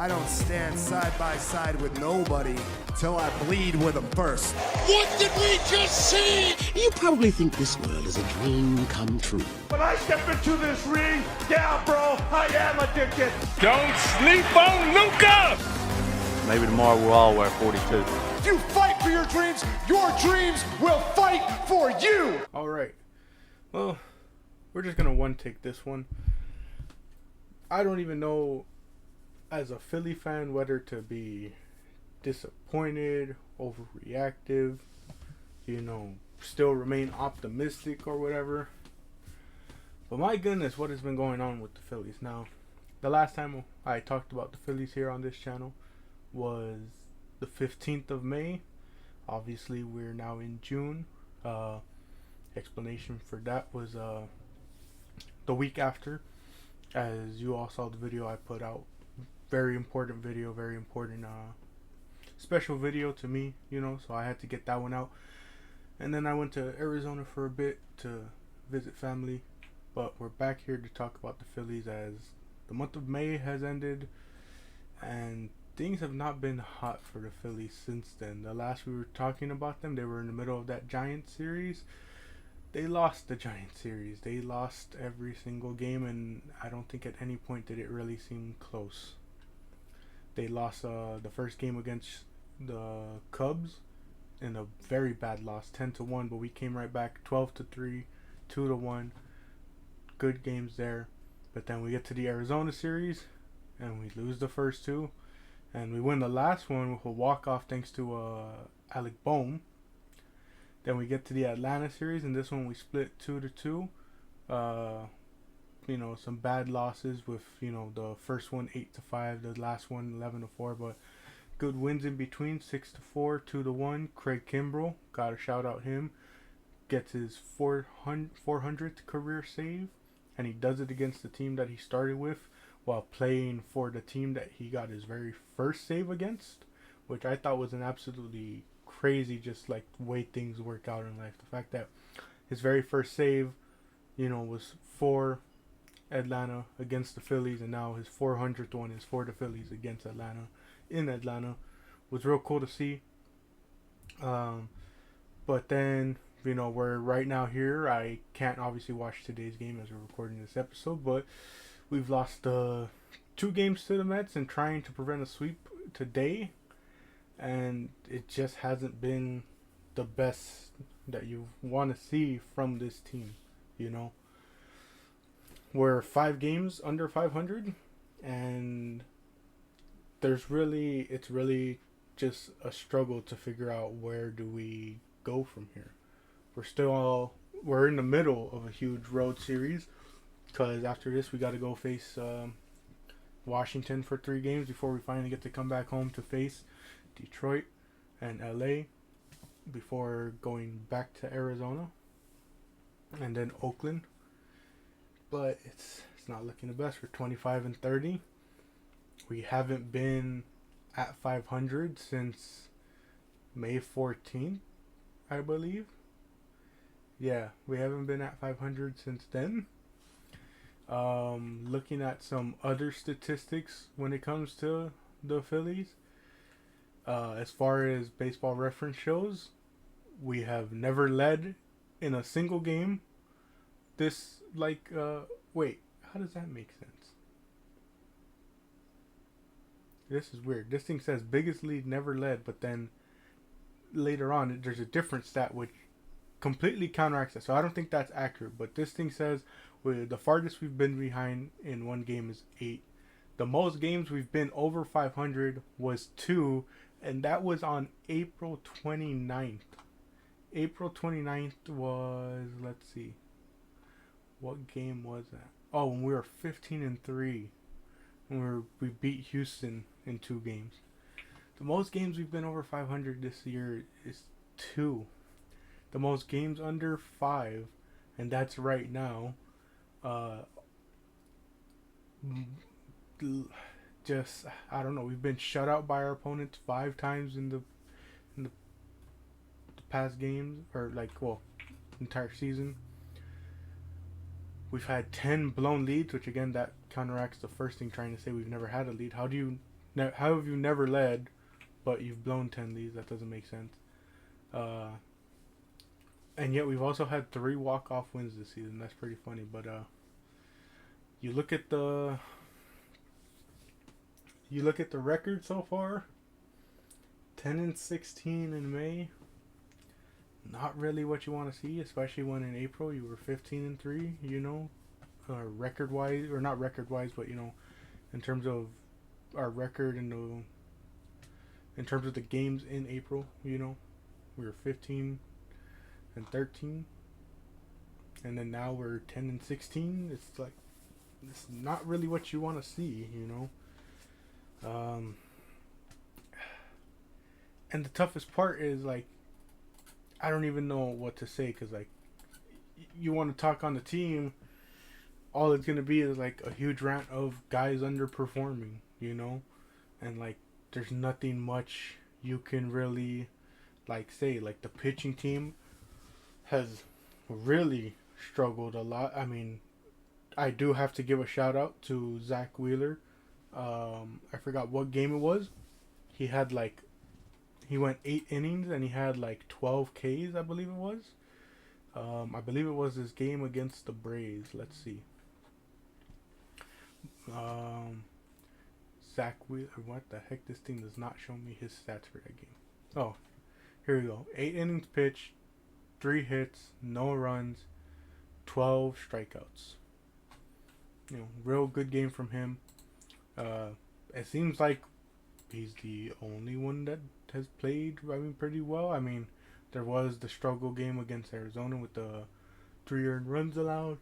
I don't stand side by side with nobody till I bleed with them first. What did we just see? You probably think this world is a dream come true. When I step into this ring, yeah, bro, I am addicted. Don't sleep on Luca! Maybe tomorrow we'll all wear 42. If you fight for your dreams will fight for you. All right. Well, we're just gonna one take this one. I don't even know, as a Philly fan, whether to be disappointed, overreactive, still remain optimistic or whatever. But my goodness, what has been going on with the Phillies? Now, the last time I talked about the Phillies here on this channel was the 15th of May. Obviously, we're now in June. Explanation for that was the week after. As you all saw the video I put out. Very important video, very important special video to me, so I had to get that one out. And then I went to Arizona for a bit to visit family. But we're back here to talk about the Phillies as the month of May has ended. And things have not been hot for the Phillies since then. The last we were talking about them, they were in the middle of that Giants series. They lost the Giants series. They lost every single game, and I don't think at any point did it really seem close. They lost the first game against the Cubs in a very bad loss, 10-1, but we came right back, 12-3, 2-1. Good games there. But then we get to the Arizona series, and we lose the first two. And we win the last one with a walk-off thanks to Alec Boehm. Then we get to the Atlanta series, and this one we split 2-2. Some bad losses with, the first one 8-5, the last one 11-4, but good wins in between, 6-4, 2-1. Craig Kimbrell, gotta shout out him, gets his 400th career save, and he does it against the team that he started with while playing for the team that he got his very first save against, which I thought was an absolutely crazy, just like the way things work out in life. The fact that his very first save, was for Atlanta against the Phillies, and now his 400th one is for the Phillies against Atlanta in Atlanta, was real cool to see. But then, we're right now here. I can't obviously watch today's game as we're recording this episode, but we've lost 2 games to the Mets and trying to prevent a sweep today. And it just hasn't been the best that you want to see from this team, We're 5 games under 500, and it's really just a struggle to figure out where do we go from here. We're in the middle of a huge road series, because after this we got to go face Washington for 3 games before we finally get to come back home to face Detroit and LA before going back to Arizona and then Oakland. But it's not looking the best. We're 25-30. We haven't been at 500 since May 14th, I believe. Yeah, we haven't been at 500 since then. Looking at some other statistics when it comes to the Phillies, as far as Baseball Reference shows, we have never led in a single game. Wait, how does that make sense? This is weird. This thing says biggest lead never led, but then later on there's a different stat which completely counteracts that. So I don't think that's accurate, but this thing says the farthest we've been behind in one game is 8. The most games we've been over 500 was 2, and that was on April 29th. April 29th was, let's see, what game was that? Oh, when we were 15-3, when we beat Houston in 2 games. The most games we've been over 500 this year is 2. The most games under 5, and that's right now. Just, I don't know. We've been shut out by our opponents 5 times in the past games, or entire season. We've had 10 blown leads, which again, that counteracts the first thing trying to say we've never had a lead. How do you How have you never led, but you've blown 10 leads? That doesn't make sense. And yet we've also had 3 walk-off wins this season. That's pretty funny. But you look at the record so far. 10-16 in May. Not really what you want to see, especially when in April you were 15-3. You know, record-wise, or not record-wise, but you know, in terms of our record in terms of the games in April, you know, we were 15-13, and then now we're 10-16. It's like, it's not really what you want to see, you know. And the toughest part is, like, I don't even know what to say, because, like, you want to talk on the team, all it's going to be is, like, a huge rant of guys underperforming, you know? And, like, there's nothing much you can really, like, say. Like, the pitching team has really struggled a lot. I mean, I do have to give a shout out to Zach Wheeler. I forgot what game it was. He had, like, he went 8 innings and he had like 12 Ks, I believe it was. I believe it was his game against the Braves. Let's see. Zach Wheeler. What the heck? This thing does not show me his stats for that game. Oh, here we go. 8 innings pitched, 3 hits, no runs, 12 strikeouts. You know, real good game from him. It seems like he's the only one that has played, I mean, pretty well. I mean, there was the struggle game against Arizona with the 3 earned runs allowed.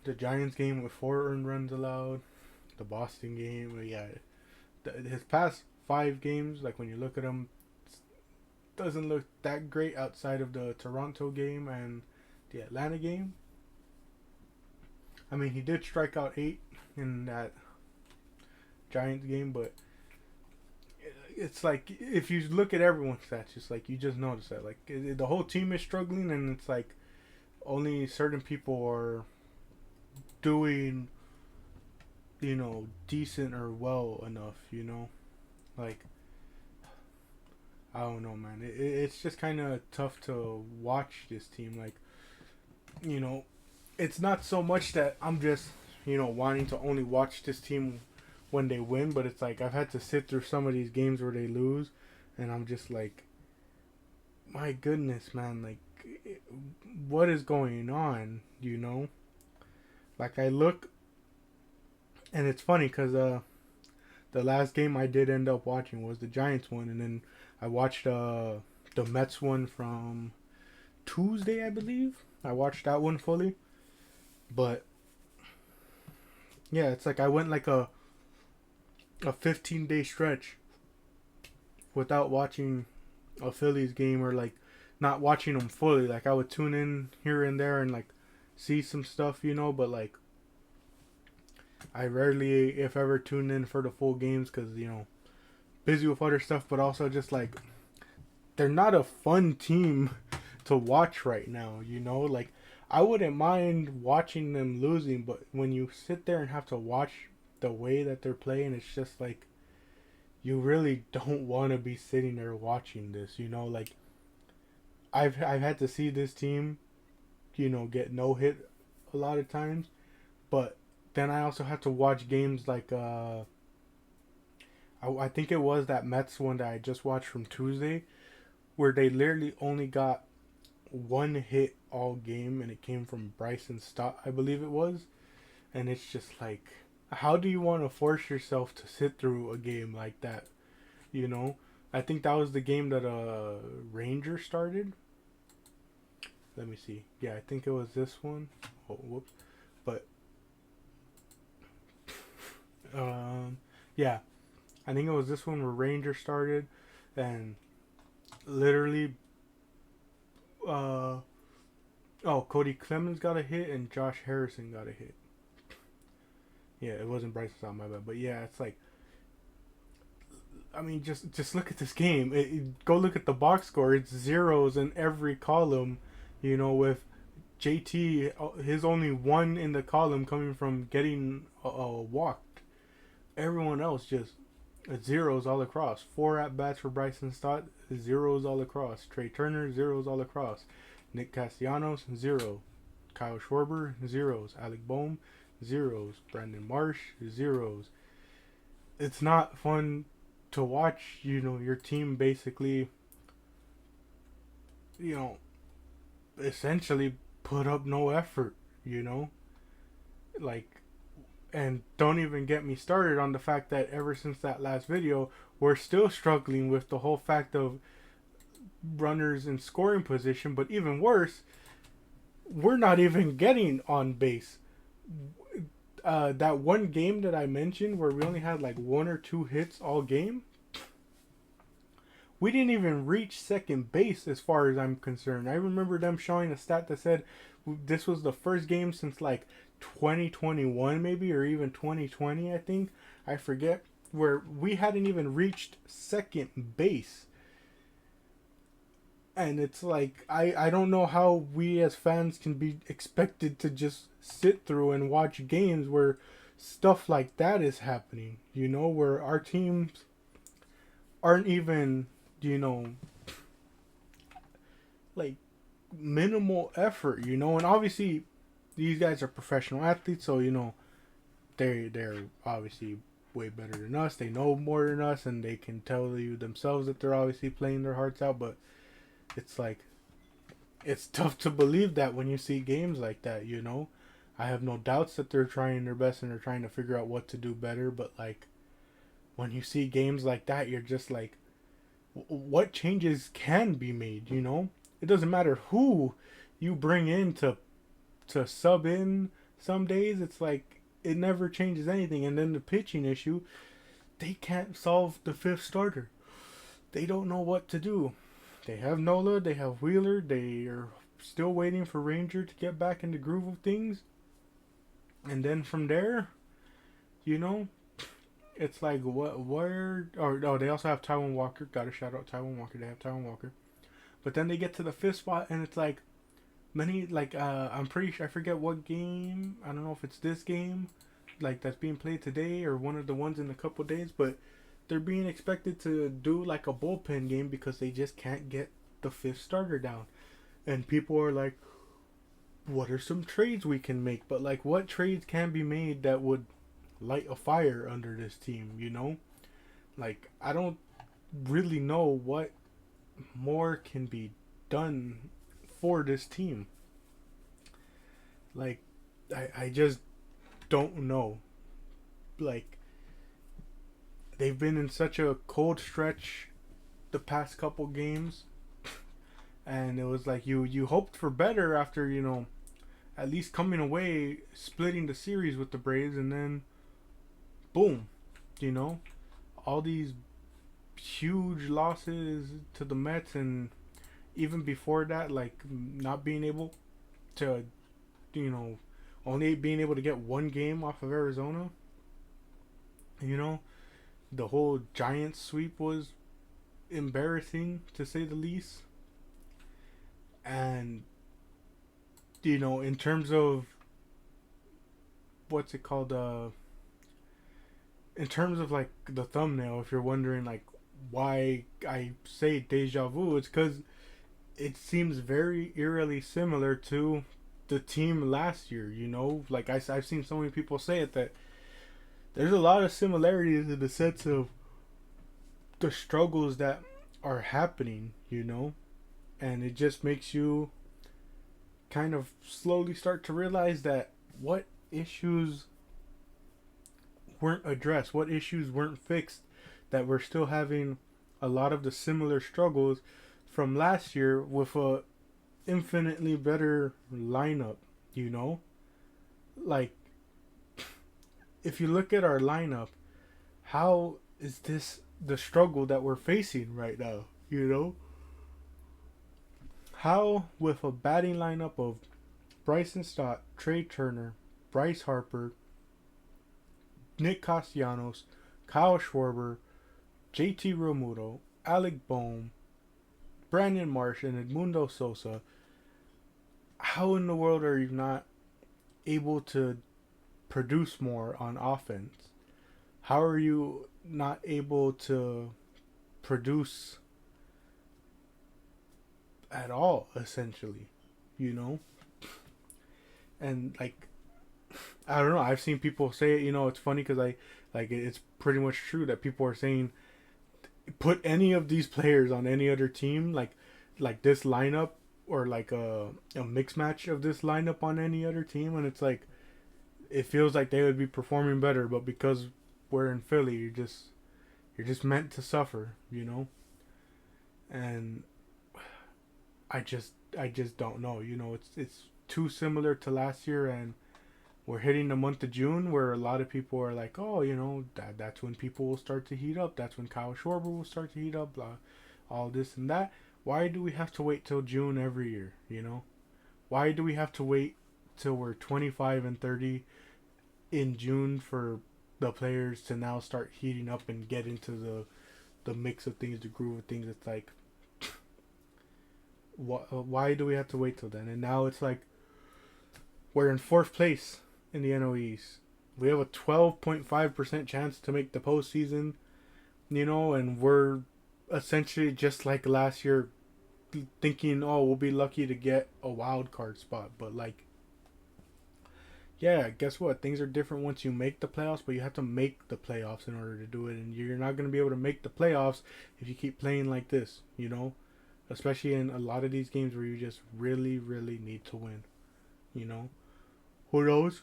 The Giants game with 4 earned runs allowed. The Boston game, yeah. His past 5 games, like when you look at them, doesn't look that great outside of the Toronto game and the Atlanta game. I mean, he did strike out 8 in that Giants game, but it's like, if you look at everyone's stats, it's like you just notice that, like, the whole team is struggling, and it's like only certain people are doing, you know, decent or well enough, you know. Like, I don't know, man. It's just kind of tough to watch this team. Like, you know, it's not so much that I'm just, you know, wanting to only watch this team when they win, but it's like I've had to sit through some of these games where they lose, and I'm just like, my goodness, man, like, what is going on, you know? Like, I look, and it's funny because the last game I did end up watching was the Giants one, and then I watched the Mets one from Tuesday, I believe. I watched that one fully, but yeah, it's like I went like a 15-day stretch without watching a Phillies game, or like not watching them fully. Like, I would tune in here and there and like see some stuff, you know, but like I rarely, if ever, tune in for the full games because, you know, busy with other stuff, but also just like they're not a fun team to watch right now, you know. Like, I wouldn't mind watching them losing, but when you sit there and have to watch the way that they're playing, it's just like you really don't want to be sitting there watching this, you know. Like, I've had to see this team, you know, get no hit a lot of times, but then I also have to watch games like I think it was that Mets one that I just watched from Tuesday, where they literally only got 1 hit all game, and it came from Bryson Stott, I believe it was. And it's just like, how do you want to force yourself to sit through a game like that? You know, I think that was the game that Ranger started. Let me see. Yeah, I think it was this one. Oh, whoops. But yeah, I think it was this one where Ranger started, and literally, Cody Clemens got a hit and Josh Harrison got a hit. Yeah, it wasn't Bryson Stott, my bad. But yeah, it's like, I mean, just look at this game. Go look at the box score. It's zeros in every column, you know, with JT, his only 1 in the column coming from getting walked. Everyone else just It's zeros all across. 4 at bats for Bryson Stott, zeros all across. Trey Turner, zeros all across. Nick Castellanos, 0. Kyle Schwarber, zeros. Alec Boehm, zeros. Brandon Marsh, zeros. It's not fun to watch, your team basically, essentially put up no effort, Like, and don't even get me started on the fact that ever since that last video, we're still struggling with the whole fact of runners in scoring position. But even worse, we're not even getting on base. That one game that I mentioned where we only had like 1 or 2 hits all game, we didn't even reach second base as far as I'm concerned. I remember them showing a stat that said this was the first game since like 2021 maybe, or even 2020, I think. I forget, where we hadn't even reached second base. And it's like, I don't know how we as fans can be expected to just sit through and watch games where stuff like that is happening, where our teams aren't even, like minimal effort, and obviously these guys are professional athletes, so they're obviously way better than us. They know more than us, and they can tell you themselves that they're obviously playing their hearts out. But it's like, it's tough to believe that when you see games like that. I have no doubts that they're trying their best and they're trying to figure out what to do better. But like, when you see games like that, you're just like, what changes can be made? It doesn't matter who you bring in to sub in some days. It's like, it never changes anything. And then the pitching issue, they can't solve the 5th starter. They don't know what to do. They have Nola, they have Wheeler, they are still waiting for Ranger to get back in the groove of things. And then from there, it's like, where, or they also have Taiwan Walker. Gotta shout out Taiwan Walker. They have Taiwan Walker. But then they get to the 5th spot, and it's like, I'm pretty sure, I forget what game, I don't know if it's this game, like, that's being played today, or one of the ones in a couple days, but they're being expected to do like a bullpen game because they just can't get the 5th starter down. And people are like, what are some trades we can make? But like, what trades can be made that would light a fire under this team, Like, I don't really know what more can be done for this team. Like, I just don't know. Like, they've been in such a cold stretch the past couple games, and it was like you hoped for better after, at least coming away, splitting the series with the Braves, and then boom, all these huge losses to the Mets, and even before that, like, not being able to, only being able to get 1 game off of Arizona. The whole Giants sweep was embarrassing, to say the least. And, in terms of, what's it called, in terms of, like, the thumbnail, if you're wondering, like, why I say deja vu, it's because it seems very eerily similar to the team last year, Like, I've seen so many people say it, that there's a lot of similarities in the sense of the struggles that are happening, And it just makes you kind of slowly start to realize that what issues weren't addressed, what issues weren't fixed, that we're still having a lot of the similar struggles from last year with a infinitely better lineup, Like, if you look at our lineup, how is this the struggle that we're facing right now, How, with a batting lineup of Bryson Stott, Trey Turner, Bryce Harper, Nick Castellanos, Kyle Schwarber, JT Realmuto, Alec Boehm, Brandon Marsh, and Edmundo Sosa, how in the world are you not able to produce more on offense? How are you not able to produce at all, essentially, you know. And like, I don't know, I've seen people say it, you know. It's funny because it's pretty much true that people are saying put any of these players on any other team, like this lineup, or like a mix match of this lineup on any other team, and it's like it feels like they would be performing better, but because we're in Philly, you're just meant to suffer, you know. And I just don't know, you know. It's too similar to last year, and we're hitting the month of June where a lot of people are like, oh, you know, that's when people will start to heat up. That's when Kyle Schwarber will start to heat up, blah, all this and that. Why do we have to wait till June every year, you know? Why do we have to wait till we're 25 and 30 in June for the players to now start heating up and get into the mix of things, the groove of things? It's like, why do we have to wait till then? And now it's like we're in 4th place in the NL East. We have a 12.5% chance to make the postseason, you know, and we're essentially just like last year thinking, oh, we'll be lucky to get a wild card spot. But like, yeah, guess what? Things are different once you make the playoffs, but you have to make the playoffs in order to do it. And you're not going to be able to make the playoffs if you keep playing like this, you know, especially in a lot of these games where you just really, really need to win, you know. Who knows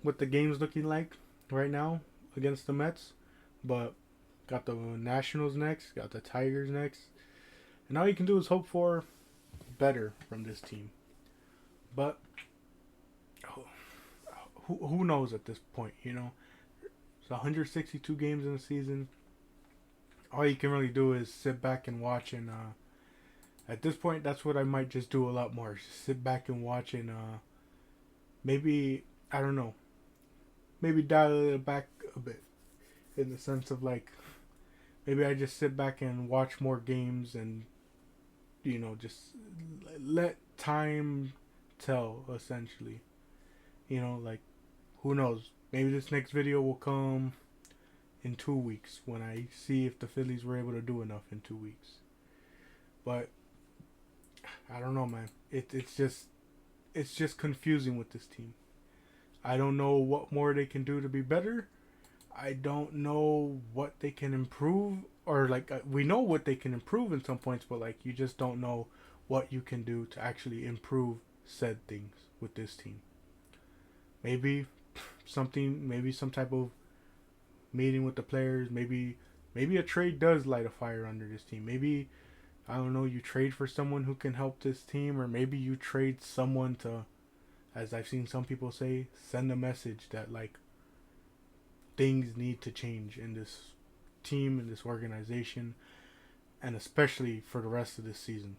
what the game's looking like right now against the Mets, but got the Nationals next, got the Tigers next, and all you can do is hope for better from this team. But who knows at this point, you know? It's 162 games in the season. All you can really do is sit back and watch, and at this point, that's what I might just do a lot more. Just sit back and watch, and maybe, I don't know, maybe dial it back a bit, in the sense of like, maybe I just sit back and watch more games and, you know, just let time tell, essentially. You know, like, who knows? Maybe this next video will come in 2 weeks when I see if the Phillies were able to do enough in 2 weeks. But I don't know, man. It's just confusing with this team. I don't know what more they can do to be better. I don't know what they can improve, or like, we know what they can improve in some points, but like, you just don't know what you can do to actually improve said things with this team. Maybe some type of meeting with the players. Maybe a trade does light a fire under this team. Maybe, I don't know, you trade for someone who can help this team, or maybe you trade someone to, as I've seen some people say, send a message that like things need to change in this team, in this organization, and especially for the rest of this season.